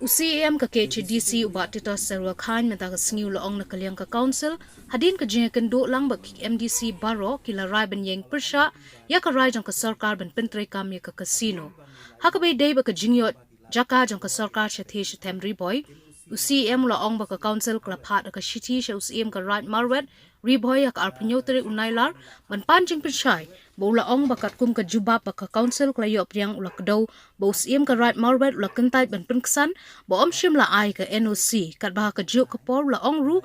UCAM ka KHDC ubat tita serwa khan meta ka sniu laong na kalyang ka council hadin ka jeng kendo lang ba MDC baro kila rai ban yeng persha ya ka rai jang ka sarkar ban pentre kam ya ka casino hakabe day ba ka jingyo jaka jang ka sarkar chathe shatem riboy UCAM laong ba ka council kla phat ka shiti sha UCAM ka right marwet riboy ya ka arpnyotre unailar ban panjing pershai bo laong ba kat kum ka juba ba ka council kla yo priang ulak daw bo UCAM ka right marwet ulak kentai ban penksan bo om shim la ai ka NOC kat ba ka juk ka por la ong ru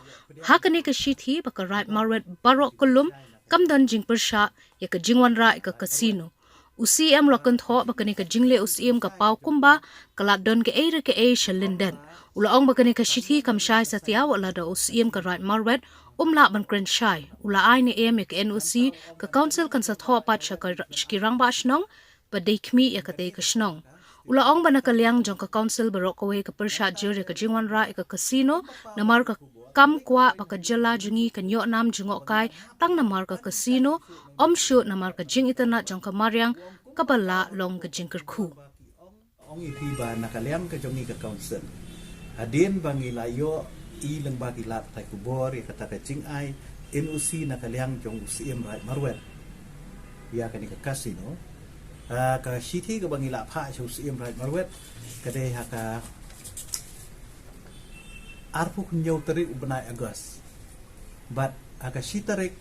hakani ka shithi ba ka right marwet barok kulum kam dan jing persha ya ka jingwan ra ka casino UCM lokan tho ba kani ka jingle UCM ka pau kumba kala don ke ere ke e shalinden ula ong ba kani ka shithi kam shai satya wala da UCM ka right marwet umla ban kren shai ula ai ne em ka NOC ka council kan sa tho pat sha ka shkirang ba shnong ba dekmi ya ka te ka shnong ula ong ba nakaliang jong ka council barok kawe ka persha jure ka jingwan ra ka casino namar ka kam kwa baka jala jungi kanyo nam jungo kai tang namar ka casino om shu namar ka jing itana jong ka maryang kabala long ka jing kerku ong ipi ba nakaliam ka jongi ka council hadin bangi layo i lang bagi lat tai kubor ya kata ka jing ai NOC nakaliang jong UCM right marwet ya ka ni ka casino ka shithi ka bangi la pha UCM right marwet ka de ha ka arpu kunyo tarik ubenai Agos but aga shitarik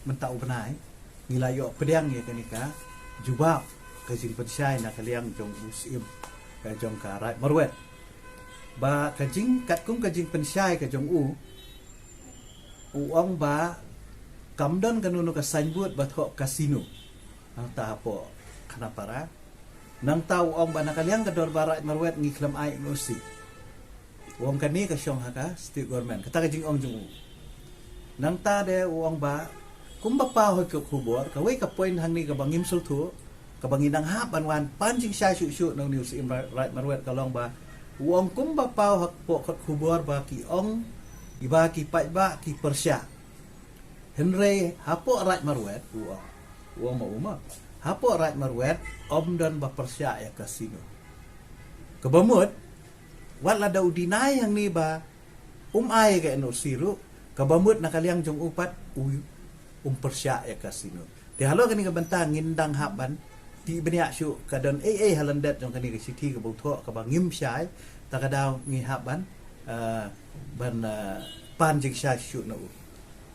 menta ubenai nilayo pedang ya kanika jubab ka jing pensai na kaliang jong UCM ka jong ka right marwet ba ka jing kat kum ka jing pensai ka jong uong ba kamdon kanunu ka signboard ba tho casino ang tapo kanapara nang tau ong ba nakaliang ka dor barat marwet ngiklam ai NOC uang kani ka syong haka state government kata ka jing ong jung nang ta de uang ba kumba pa hoy ka kubor ka wei ka point hang ni ka bangim sultu ka banginang ha banwan panjing sha shu shu nang news im right marwet ka long ba uang kumba pa hak po ka kubor ba ki ong iba ki pa ba ki persya henry hapo right marwet uang ma uma hapo right marwet om dan ba persya ya casino kabamut wala daw dinay ang niba ay ka NOC ru kabamut nakaliang jong upat persya ya casino ti halo kani ka banta ngindang haban ti benya syu kadon halandet jong kani ka city ka butho ka bangim syai ta kadaw ngi haban ban panjing sya syu na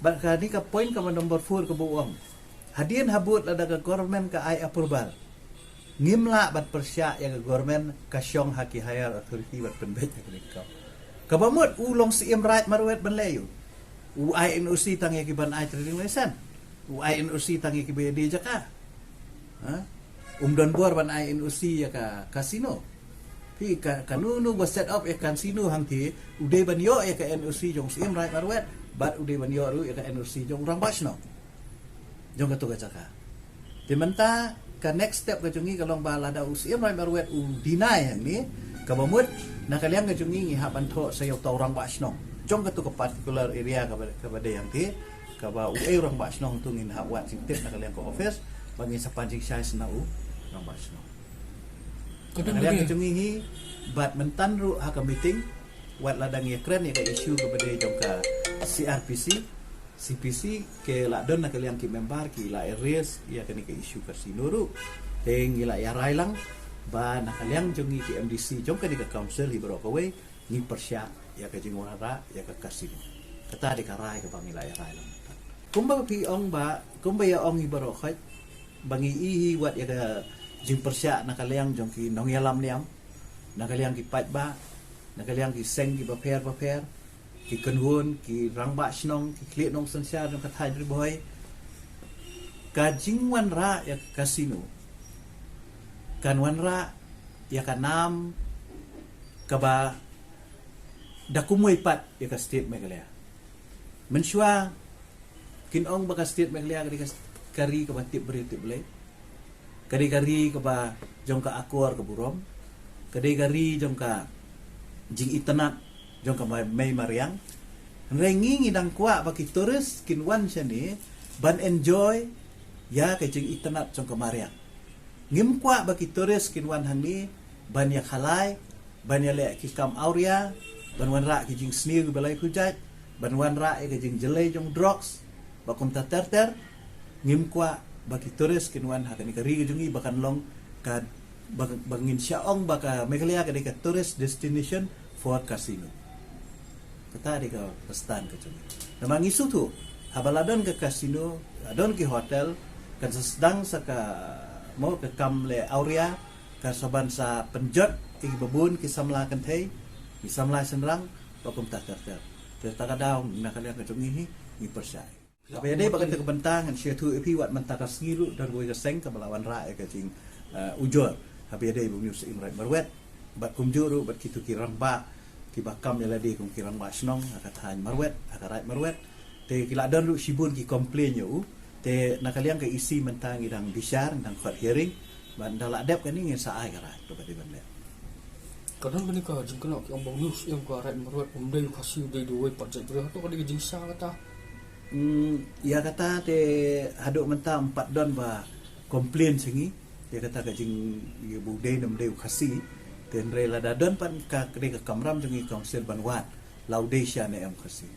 ban kani ka point ka number 4 ka buong hadin habut lada ka government ka ai approval ngimla bat persya yang government kasyong haki higher authority bat penbet ka kabamut ulong si right marwet banlayo NOC tang yakiban ai trading license NOC tang yakibaya di jaka umdon bor ban NOC ya ka casino pi ka kanunu ba set up ya casino hang ti uday ban yo ya ka NOC jong si right marwet bat uday ban yo ru ya ka NOC jong rang basno jong ka to ka jaka dimanta ka next step ka jungi kalong bala da UCM right marwet deny yang ni kabamut nakaliang ka jungi haban tho sayo taurang basnong jong ka to ka particular area ka bade yang ti ka ba urang basnong tu ngin hawat sing tip nakaliang ka office bangin sa panjing size na rang basnong nakaliang ka jungi hi bat mentan ru ha ka meeting wat ladang ya kren ya ka issue ka bade jong ka CPC ke la don na kaliang ki member ki la areas ya kani ke issue casino ru teng ila ya railang ba na kaliang jongi ki MDC jong kani ka council hi bro kawe ni persya ya ka jingwara ya ka casino kata di karai ka bangila ya railang kumba pi ong ba kumba ya ong hi bro khat bangi ihi wat ya ka jing persya na kaliang jong ki nong yalam niam na kaliang ki pat ba na kaliang ki seng ki paper ki kenhun ki rangba snong ki klik nong sensya dong kathai boy ka jingwan ra ya casino kan wan ra ya kanam ka ba dakumoy pat ya ka state megalaya mensua kinong ba ka state megalaya kari ka ba tip bele kari ka ba jong ka akor ka burom kari jong ka jing itanat jong ka may mariang rengi ngidang kwa baki turis kinwan siya ni ban enjoy ya kay jing itanat jong ka mariang ngim kwa baki turis kinwan hang ni ban ya khalay banyale ki kam auria banwan ra ki jing sneer balai kujat banwan ra ki jing jelai jong drugs bakum tater ngim kwa baki turis kinwan hakani kari jungi bakan long ka bangin syaong baka megalia ka tourist destination for casino kata di ka pastan ka jungi namang isu tu habaladon ke casino adon ki hotel kan sedang saka mau ke kam le auria ka saban sa penjot ki babun ki samla kan thei ki samla senrang bakum tater kadang nakalia ka jungi ni persai Tapi ada bagan kebentangan share tu epi wat mentaka sengiru dan gue keseng ke melawan rakyat ke jing ujur. Tapi ada ibu news imrat berwet bat kumjuru bat kitu kirang ba ki bakam ya ladi kum kirang ba snong akat han marwet akarat marwet te kila don lu sibun ki komplain yo te nakaliang ke isi mentang idang bisyar ndang court hearing ban dala adep kan ingin saai karat to bade ban le. Kadang ni ka jing kena ki ombong news yang ka rat marwet umdai kasih dai duwe project tu to ka di jing sa kata ya kata te haduk mentang 4 don ba komplain sengi dia kata ka jing bu dei nam dei khasi ten rela da don pan ka kre ka kamram jengi council banwat laudesia ne am khasi